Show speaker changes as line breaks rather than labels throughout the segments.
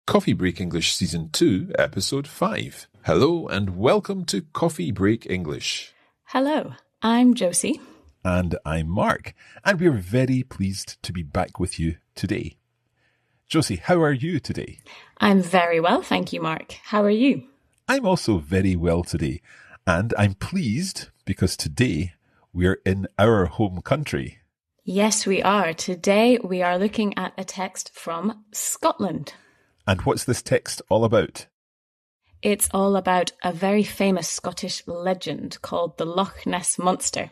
Coffee Break English Season 2, Episode 5. Hello and welcome to Coffee Break English.
Hello, I'm Josie.
And I'm Mark, and we're very pleased to be back with you today. Josie, how are you today?
I'm very well, thank you, Mark. How are you?
I'm also very well today, and I'm pleased because today we're in our home country.
Yes, we are. Today we are looking at a text from Scotland.
And what's this text all about?
It's all about a very famous Scottish legend called the Loch Ness Monster.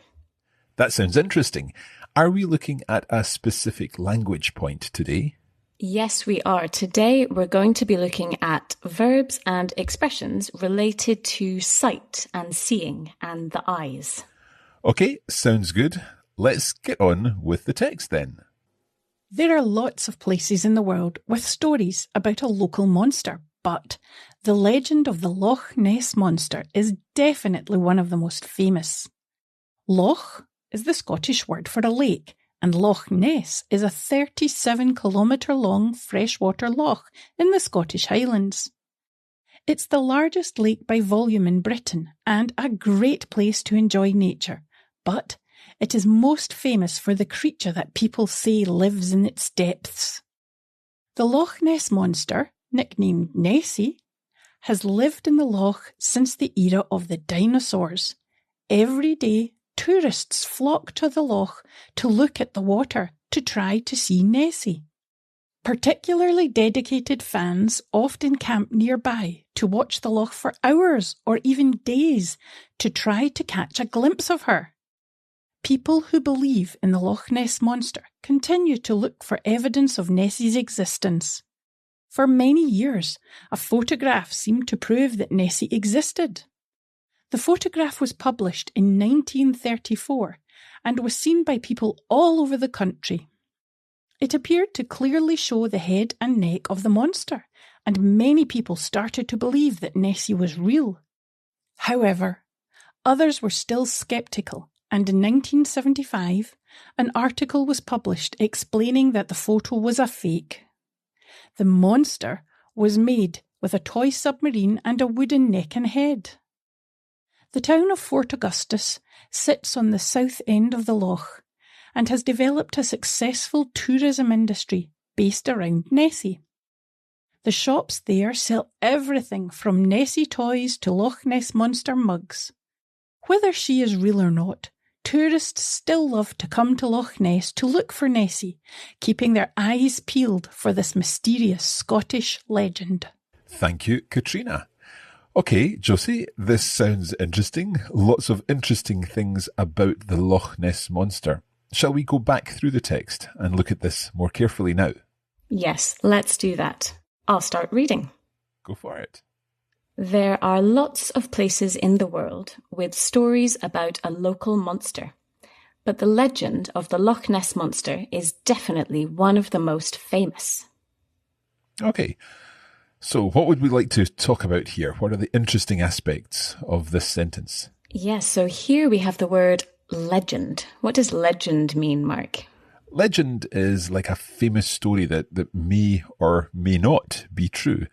That sounds interesting. Are we looking at a specific language point today?
Yes, we are. Today we're going to be looking at verbs and expressions related to sight and seeing and the eyes.
Okay, sounds good. Let's get on with the text then.
There are lots of places in the world with stories about a local monster, but the legend of the Loch Ness Monster is definitely one of the most famous. Loch is the Scottish word for a lake, and Loch Ness is a 37-kilometre-long freshwater loch in the Scottish Highlands. It's the largest lake by volume in Britain and a great place to enjoy nature, but it is most famous for the creature that people say lives in its depths. The Loch Ness Monster, nicknamed Nessie, has lived in the loch since the era of the dinosaurs. Every day, tourists flock to the loch to look at the water to try to see Nessie. Particularly dedicated fans often camp nearby to watch the loch for hours or even days to try to catch a glimpse of her. People who believe in the Loch Ness Monster continue to look for evidence of Nessie's existence. For many years, a photograph seemed to prove that Nessie existed. The photograph was published in 1934 and was seen by people all over the country. It appeared to clearly show the head and neck of the monster, and many people started to believe that Nessie was real. However, others were still sceptical, and in 1975, an article was published explaining that the photo was a fake. The monster was made with a toy submarine and a wooden neck and head. The town of Fort Augustus sits on the south end of the loch and has developed a successful tourism industry based around Nessie. The shops there sell everything from Nessie toys to Loch Ness Monster mugs. Whether she is real or not, tourists still love to come to Loch Ness to look for Nessie, keeping their eyes peeled for this mysterious Scottish legend.
Thank you, Katrina. Okay, Josie, this sounds interesting. Lots of interesting things about the Loch Ness Monster. Shall we go back through the text and look at this more carefully now?
Yes, let's do that. I'll start reading.
Go for it.
There are lots of places in the world with stories about a local monster, but the legend of the Loch Ness Monster is definitely one of the most famous.
Okay, so what would we like to talk about here? What are the interesting aspects of this sentence?
Yes, so here we have the word legend. What does legend mean, Mark?
Legend is like a famous story that may or may not be true.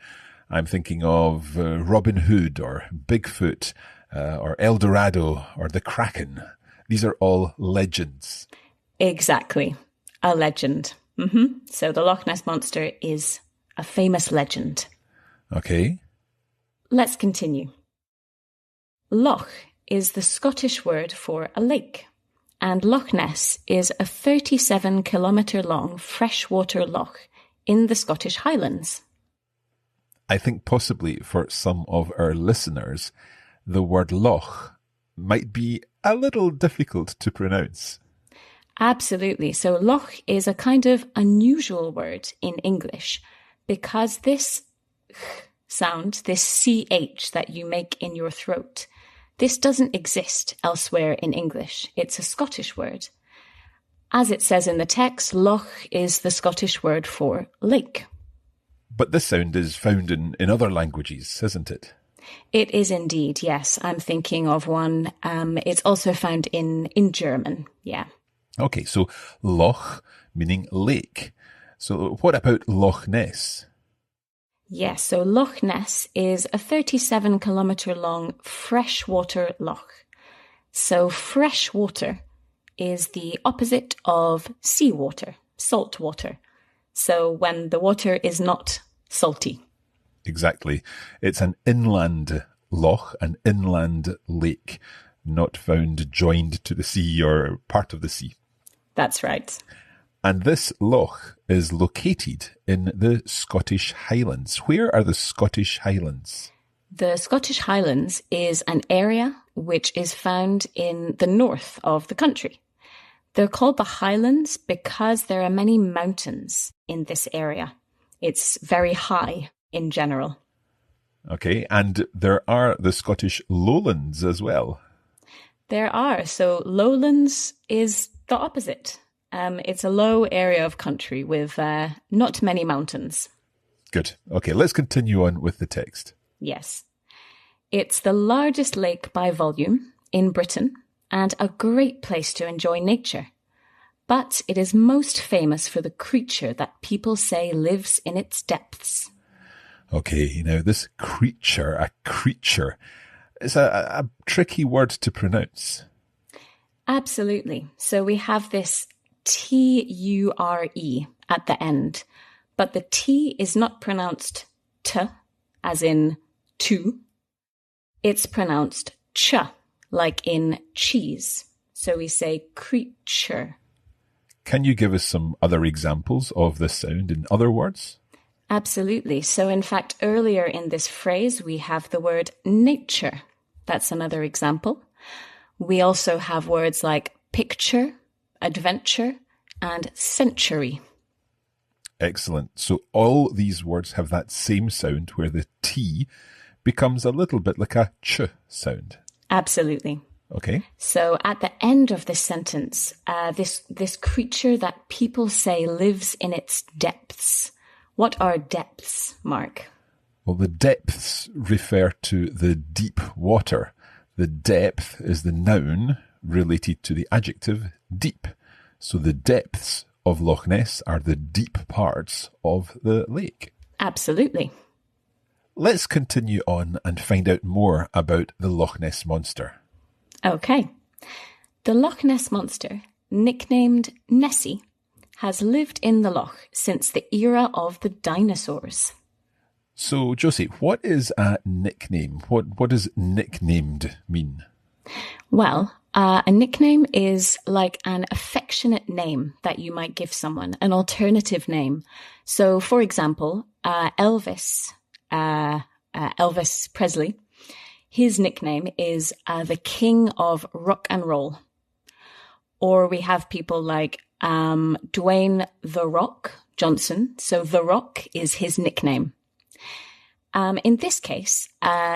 I'm thinking of Robin Hood or Bigfoot or El Dorado or the Kraken. These are all legends.
Exactly. A legend. So the Loch Ness Monster is a famous legend.
Okay.
Let's continue. Loch is the Scottish word for a lake, and Loch Ness is a 37-kilometre-long freshwater loch in the Scottish Highlands.
I think possibly for some of our listeners, the word loch might be a little difficult to pronounce.
Absolutely. So loch is a kind of unusual word in English because this sound, this CH that you make in your throat, this doesn't exist elsewhere in English. It's a Scottish word. As it says in the text, loch is the Scottish word for lake.
But this sound is found in other languages, isn't it?
It is indeed, yes. I'm thinking of one. It's also found in German, yeah.
Okay, so Loch meaning lake. So what about Loch Ness?
Yes, so Loch Ness is a 37-kilometre long freshwater loch. So fresh water is the opposite of seawater, salt water. So when the water is not salty.
Exactly. It's an inland loch, an inland lake, not found joined to the sea or part of the sea.
That's right.
And this loch is located in the Scottish Highlands. Where are the Scottish Highlands?
The Scottish Highlands is an area which is found in the north of the country. They're called the Highlands because there are many mountains in this area. It's very high in general.
Okay, and there are the Scottish Lowlands as well.
There are. So lowlands is the opposite. It's a low area of country with not many mountains.
Good. Okay, let's continue on with the text.
Yes. It's the largest lake by volume in Britain and a great place to enjoy nature. But it is most famous for the creature that people say lives in its depths.
Okay, now this creature, a creature, is a tricky word to pronounce.
Absolutely. So we have this T-U-R-E at the end, but the T is not pronounced T, as in to. It's pronounced ch, like in cheese. So we say creature.
Can you give us some other examples of this sound in other words?
Absolutely. So in fact, earlier in this phrase, we have the word nature. That's another example. We also have words like picture, adventure, and century.
Excellent. So all these words have that same sound where the T becomes a little bit like a ch sound.
Absolutely.
Okay.
So at the end of this sentence, this creature that people say lives in its depths. What are depths, Mark?
Well, the depths refer to the deep water. The depth is the noun related to the adjective deep. So the depths of Loch Ness are the deep parts of the lake.
Absolutely.
Let's continue on and find out more about the Loch Ness Monster.
Okay. The Loch Ness Monster, nicknamed Nessie, has lived in the loch since the era of the dinosaurs.
So, Josie, what is a nickname? What does nicknamed mean?
Well, a nickname is like an affectionate name that you might give someone, an alternative name. So, for example, Elvis Presley, his nickname is the King of Rock and Roll. Or we have people like Dwayne The Rock Johnson. So The Rock is his nickname. In this case,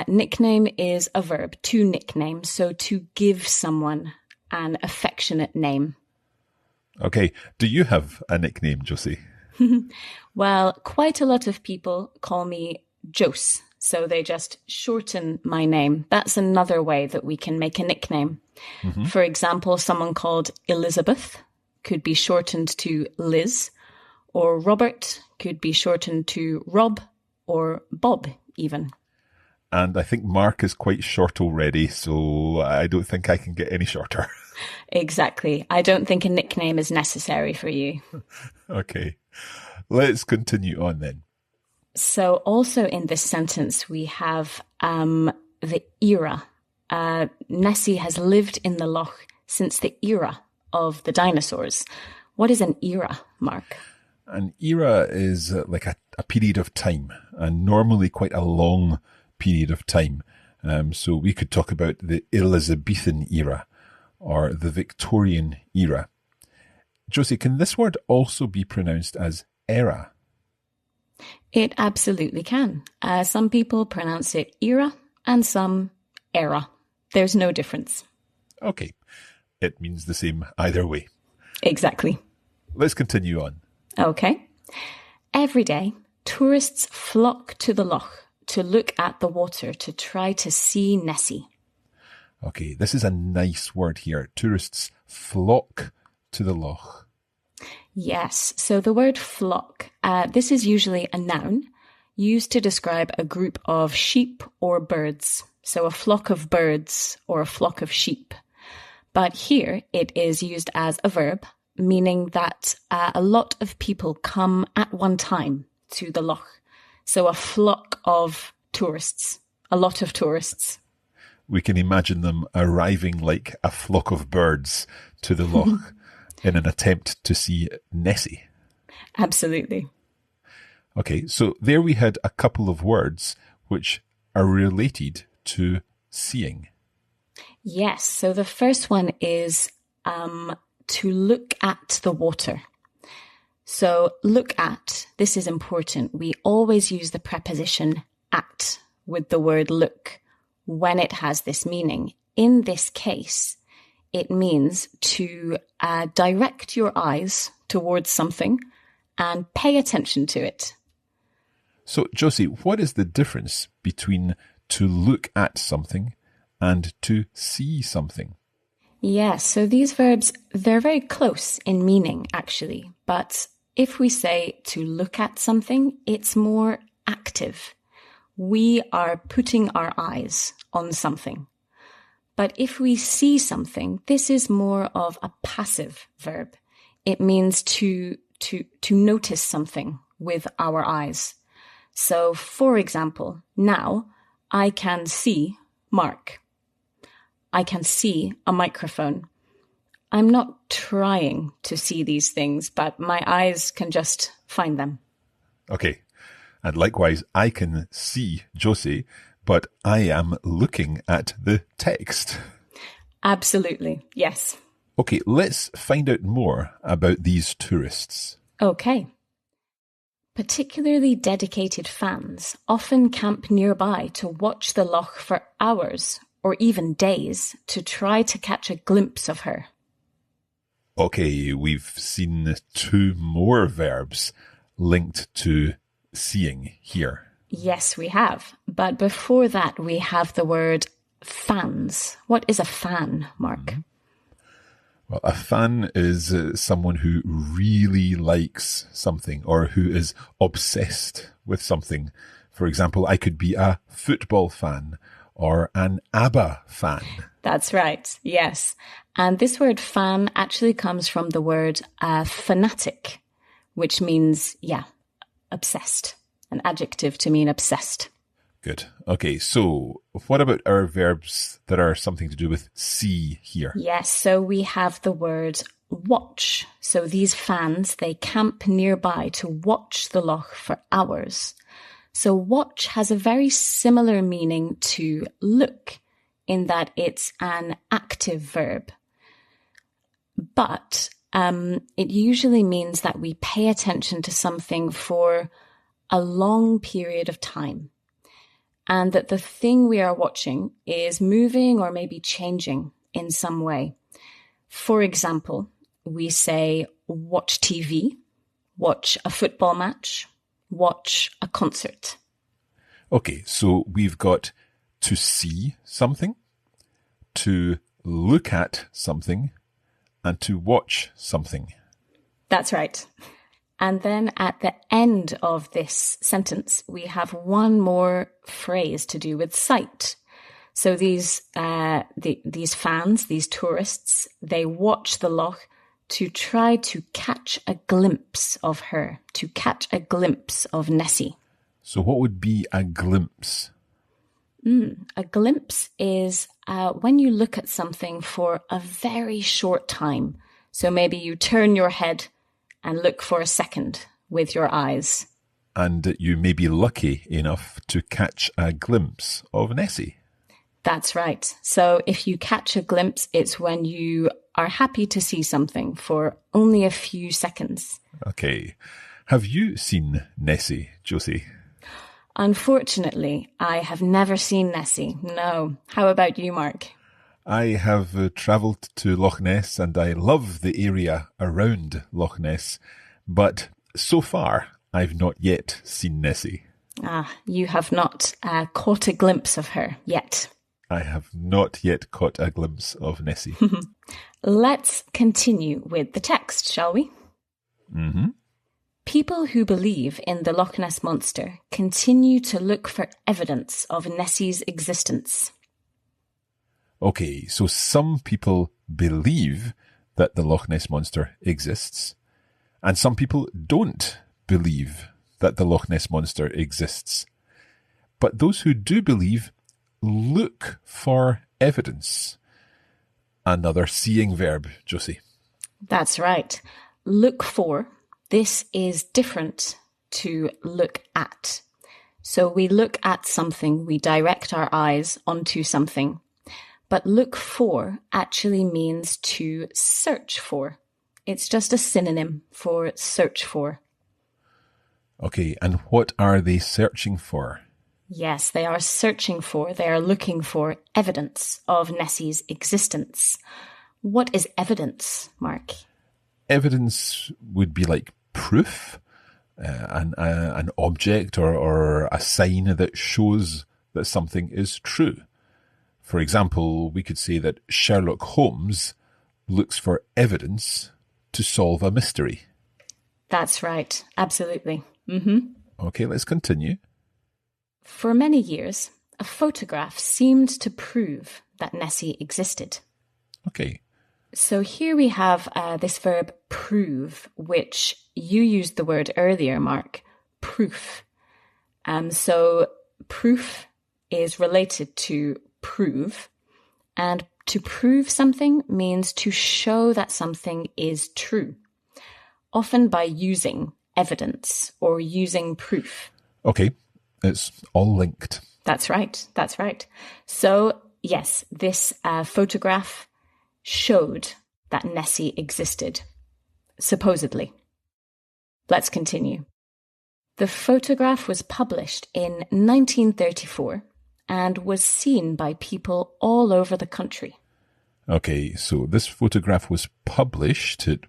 nickname is a verb, to nickname, so to give someone an affectionate name.
Okay, do you have a nickname, Josie?
Well, quite a lot of people call me Jose, so they just shorten my name. That's another way that we can make a nickname. Mm-hmm. For example, someone called Elizabeth could be shortened to Liz, or Robert could be shortened to Rob, or Bob even.
And I think Mark is quite short already, so I don't think I can get any shorter.
Exactly. I don't think a nickname is necessary for you.
Okay. Let's continue on then.
So also in this sentence, we have the era. Nessie has lived in the loch since the era of the dinosaurs. What is an era, Mark?
An era is like a period of time, and normally quite a long period of time. So we could talk about the Elizabethan era or the Victorian era. Josie, can this word also be pronounced as era?
It absolutely can. Some people pronounce it era and some era. There's no difference.
Okay. It means the same either way.
Exactly.
Let's continue on.
Okay. Every day, tourists flock to the loch to look at the water to try to see Nessie.
Okay, this is a nice word here. Tourists flock to the loch.
Yes, so the word flock, this is usually a noun. used to describe a group of sheep or birds. So a flock of birds or a flock of sheep. But here it is used as a verb, meaning that a lot of people come at one time to the loch. So a flock of tourists, a lot of tourists.
We can imagine them arriving like a flock of birds to the loch in an attempt to see Nessie.
Absolutely.
Okay, so there we had a couple of words which are related to seeing.
Yes, so the first one is to look at the water. So look at, this is important. We always use the preposition at with the word look when it has this meaning. In this case, it means to direct your eyes towards something and pay attention to it.
So, Josie, what is the difference between to look at something and to see something?
Yes, so these verbs, they're very close in meaning, actually. But if we say to look at something, it's more active. We are putting our eyes on something. But if we see something, this is more of a passive verb. It means to notice something with our eyes. So, for example, now I can see Mark. I can see a microphone. I'm not trying to see these things, but my eyes can just find them.
Okay. And likewise, I can see Josie, but I am looking at the text.
Absolutely, yes.
Okay, let's find out more about these tourists.
Okay. Particularly dedicated fans often camp nearby to watch the loch for hours or even days to try to catch a glimpse of her.
Okay, we've seen 2 more verbs linked to seeing here.
Yes, we have. But before that, we have the word fans. What is a fan, Mark?
Well, a fan is someone who really likes something or who is obsessed with something. For example, I could be a football fan or an ABBA fan.
That's right, yes. And this word fan actually comes from the word fanatic, which means, obsessed. An adjective to mean obsessed.
Good. Okay, so what about our verbs that are something to do with see here?
Yes, so we have the word watch. So these fans, they camp nearby to watch the loch for hours. So watch has a very similar meaning to look in that it's an active verb. But it usually means that we pay attention to something for a long period of time. And that the thing we are watching is moving or maybe changing in some way. For example, we say watch TV, watch a football match, watch a concert.
Okay, so we've got to see something, to look at something, and to watch something.
That's right. And then at the end of this sentence, we have one more phrase to do with sight. So these fans, these tourists, they watch the loch to try to catch a glimpse of her, to catch a glimpse of Nessie.
So what would be a glimpse?
A glimpse is when you look at something for a very short time. So maybe you turn your head and look for a second with your eyes.
And you may be lucky enough to catch a glimpse of Nessie.
That's right. So if you catch a glimpse, it's when you are happy to see something for only a few seconds.
Okay. Have you seen Nessie, Josie?
Unfortunately, I have never seen Nessie. No. How about you, Mark?
I have travelled to Loch Ness and I love the area around Loch Ness, but so far I've not yet seen Nessie.
You have not caught a glimpse of her yet.
I have not yet caught a glimpse of Nessie.
Let's continue with the text, shall we?
Mm-hmm.
People who believe in the Loch Ness Monster continue to look for evidence of Nessie's existence.
Okay, so some people believe that the Loch Ness Monster exists, and some people don't believe that the Loch Ness Monster exists. But those who do believe look for evidence. Another seeing verb, Josie.
That's right. Look for. This is different to look at. So we look at something, we direct our eyes onto something. But look for actually means to search for. It's just a synonym for search for.
Okay, and what are they searching for?
Yes, they are searching for, they are looking for evidence of Nessie's existence. What is evidence, Mark?
Evidence would be like proof, an object or a sign that shows that something is true. For example, we could say that Sherlock Holmes looks for evidence to solve a mystery.
That's right, absolutely.
Okay, let's continue.
For many years, a photograph seemed to prove that Nessie existed.
Okay.
So here we have this verb prove, which you used the word earlier, Mark, proof. So proof is related to prove, and to prove something means to show that something is true, often by using evidence or using proof.
Okay, it's all linked.
That's right, that's right. So yes, this photograph showed that Nessie existed, supposedly. Let's continue. The photograph was published in 1934 and was seen by people all over the country.
Okay, so this photograph was published, it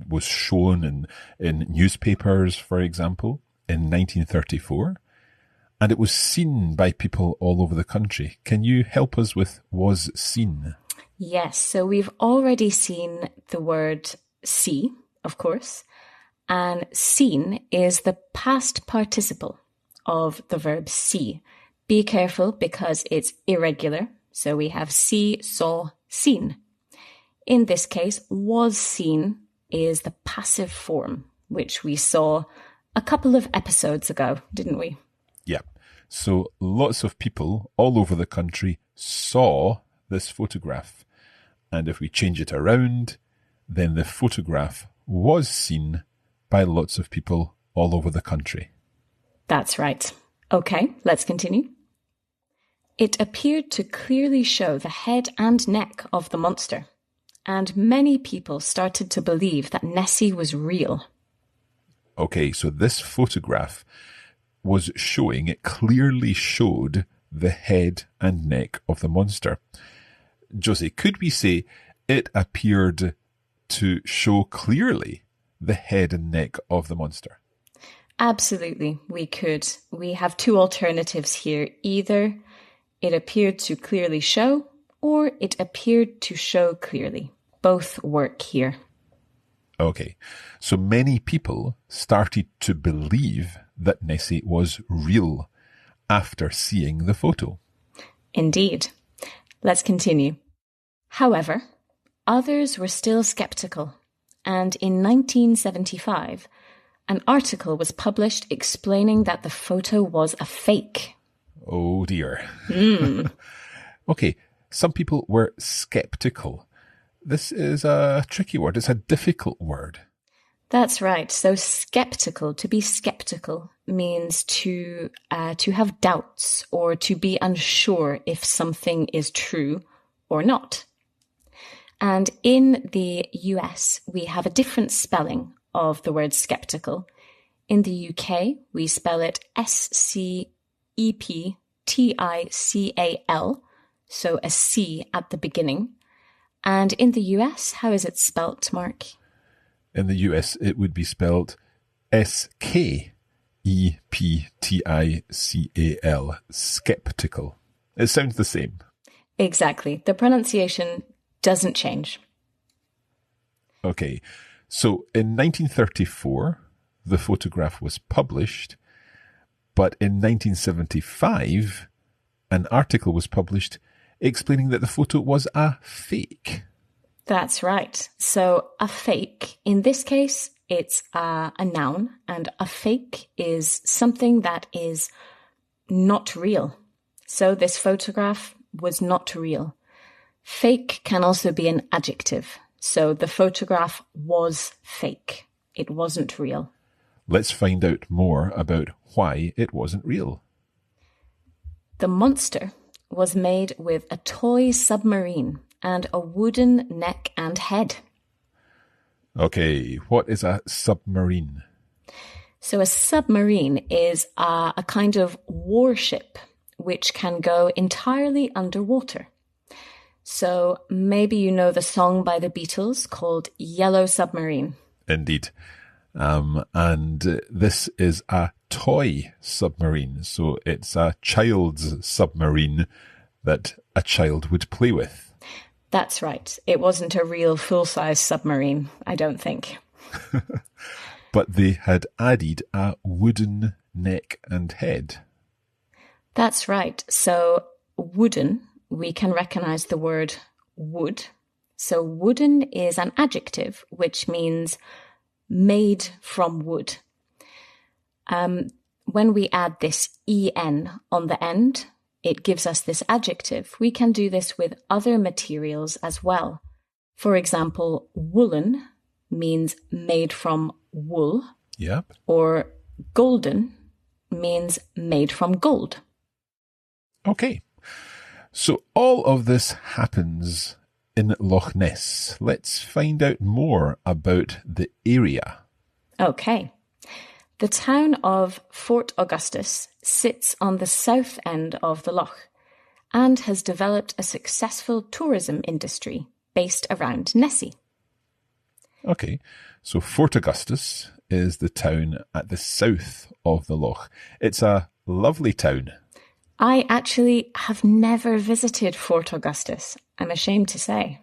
was shown in newspapers, for example, in 1934, and it was seen by people all over the country. Can you help us with was seen?
Yes, so we've already seen the word see, of course, and seen is the past participle of the verb see. Be careful because it's irregular, so we have see, saw, seen. In this case, was seen is the passive form, which we saw a couple of episodes ago, didn't we?
Yeah, so lots of people all over the country saw this photograph. And if we change it around, then the photograph was seen by lots of people all over the country.
That's right. Okay, let's continue. It appeared to clearly show the head and neck of the monster, and many people started to believe that Nessie was real.
Okay, so this photograph was showing, it clearly showed the head and neck of the monster. Josie, could we say it appeared to show clearly the head and neck of the monster?
Absolutely, we could. We have two alternatives here. Either it appeared to clearly show, or it appeared to show clearly. Both work here.
Okay, so many people started to believe that Nessie was real after seeing the photo.
Indeed. Let's continue. However, others were still skeptical, and in 1975, an article was published explaining that the photo was a fake.
Oh dear. Okay, some people were skeptical. This is a tricky word. It's a difficult word.
That's right. So skeptical, to be skeptical means to have doubts or to be unsure if something is true or not. And in the US, we have a different spelling of the word skeptical. In the UK, we spell it S-C-E-P-T-I-C-A-L, so a C at the beginning. And in the US, how is it spelt, Mark?
In the US, it would be spelled S-K-E-P-T-I-C-A-L, skeptical. It sounds the same.
Exactly. The pronunciation doesn't change.
Okay, so in 1934, the photograph was published, but in 1975, an article was published explaining that the photo was a fake.
That's right. So a fake, in this case, it's a noun, and a fake is something that is not real. So this photograph was not real. Fake can also be an adjective. So the photograph was fake. It wasn't real.
Let's find out more about why it wasn't real.
The monster was made with a toy submarine and a wooden neck and head.
Okay, what is a submarine?
So a submarine is a kind of warship which can go entirely underwater. So maybe you know the song by the Beatles called Yellow Submarine.
Indeed. And this is a toy submarine. So it's a child's submarine that a child would play with.
That's right. It wasn't a real full-size submarine, I don't think.
But they had added a wooden neck and head.
That's right. So wooden, we can recognize the word wood. So wooden is an adjective, which means made from wood. When we add this en on the end, it gives us this adjective. We can do this with other materials as well. For example, woolen means made from wool.
Yep.
Or golden means made from gold.
Okay. So all of this happens in Loch Ness. Let's find out more about the area.
Okay. The town of Fort Augustus sits on the south end of the loch and has developed a successful tourism industry based around Nessie.
Okay, so Fort Augustus is the town at the south of the loch. It's a lovely town.
I actually have never visited Fort Augustus, I'm ashamed to say.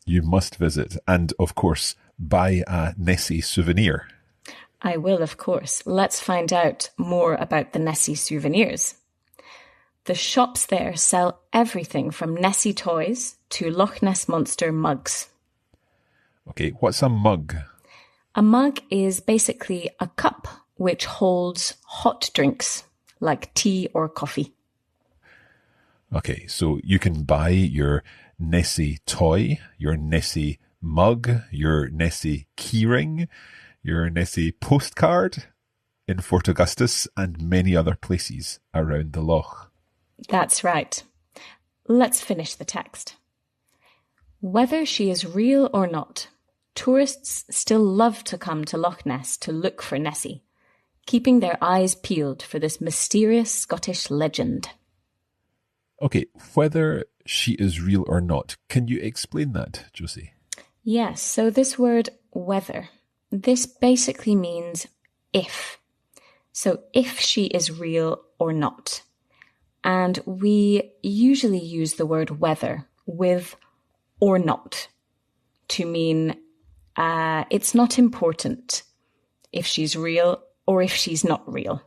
You must visit and, of course, buy a Nessie souvenir.
I will, of course. Let's find out more about the Nessie souvenirs. The shops there sell everything from Nessie toys to Loch Ness Monster mugs.
Okay, what's a mug?
A mug is basically a cup which holds hot drinks, like tea or coffee.
Okay, so you can buy your Nessie toy, your Nessie mug, your Nessie keyring, your Nessie postcard in Fort Augustus and many other places around the loch.
That's right. Let's finish the text. Whether she is real or not, tourists still love to come to Loch Ness to look for Nessie, keeping their eyes peeled for this mysterious Scottish legend.
Okay, whether she is real or not, can you explain that, Josie?
Yes, so this word whether, this basically means if. So if she is real or not. And we usually use the word whether with or not to mean it's not important if she's real or if she's not real.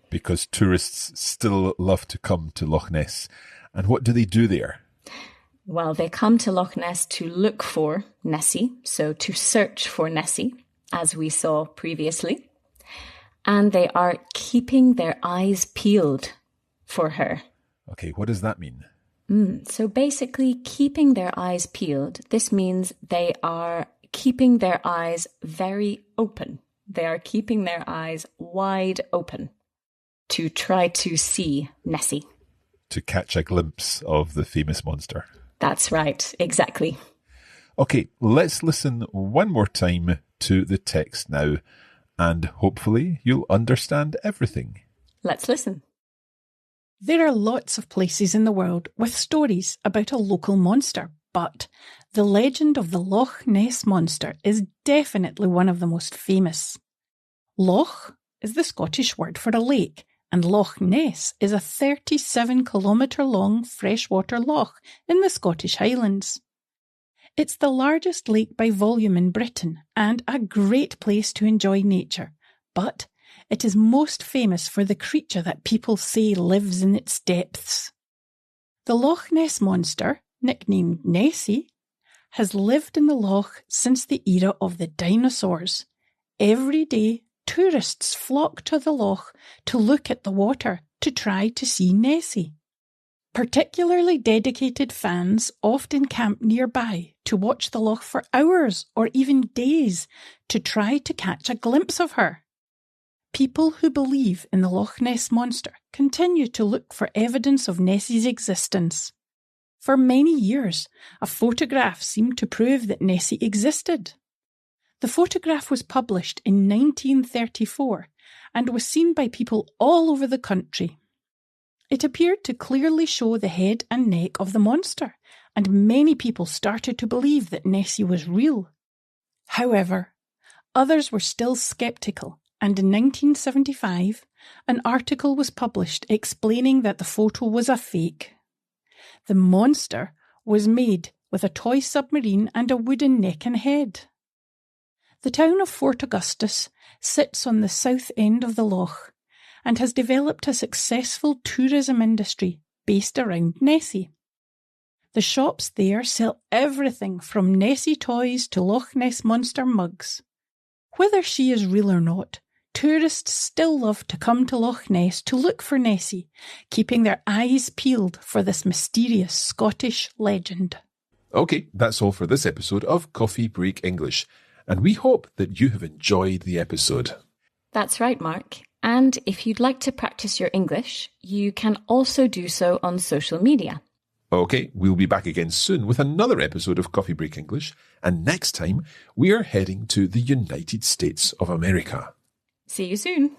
Because tourists still love to come to Loch Ness. And what do they do there?
Well, they come to Loch Ness to look for Nessie, so to search for Nessie, as we saw previously. And they are keeping their eyes peeled for her.
Okay, what does that mean?
So basically, keeping their eyes peeled, this means they are keeping their eyes very open. They are keeping their eyes wide open to try to see Nessie.
To catch a glimpse of the famous monster.
That's right, exactly.
Okay, let's listen one more time to the text now, and hopefully you'll understand everything.
Let's listen.
There are lots of places in the world with stories about a local monster, but the legend of the Loch Ness Monster is definitely one of the most famous. Loch is the Scottish word for a lake, and Loch Ness is a 37-kilometre-long freshwater loch in the Scottish Highlands. It's the largest lake by volume in Britain and a great place to enjoy nature, but it is most famous for the creature that people say lives in its depths. The Loch Ness Monster, nicknamed Nessie, has lived in the loch since the era of the dinosaurs. Every day, tourists flock to the loch to look at the water to try to see Nessie. Particularly dedicated fans often camp nearby to watch the loch for hours or even days to try to catch a glimpse of her. People who believe in the Loch Ness Monster continue to look for evidence of Nessie's existence. For many years, a photograph seemed to prove that Nessie existed. The photograph was published in 1934 and was seen by people all over the country. It appeared to clearly show the head and neck of the monster, and many people started to believe that Nessie was real. However, others were still sceptical, and in 1975, an article was published explaining that the photo was a fake. The monster was made with a toy submarine and a wooden neck and head. The town of Fort Augustus sits on the south end of the loch and has developed a successful tourism industry based around Nessie. The shops there sell everything from Nessie toys to Loch Ness Monster mugs. Whether she is real or not, tourists still love to come to Loch Ness to look for Nessie, keeping their eyes peeled for this mysterious Scottish legend.
Okay, that's all for this episode of Coffee Break English, and we hope that you have enjoyed the episode.
That's right, Mark. And if you'd like to practice your English, you can also do so on social media.
Okay, we'll be back again soon with another episode of Coffee Break English, and next time we are heading to the United States of America.
See you soon.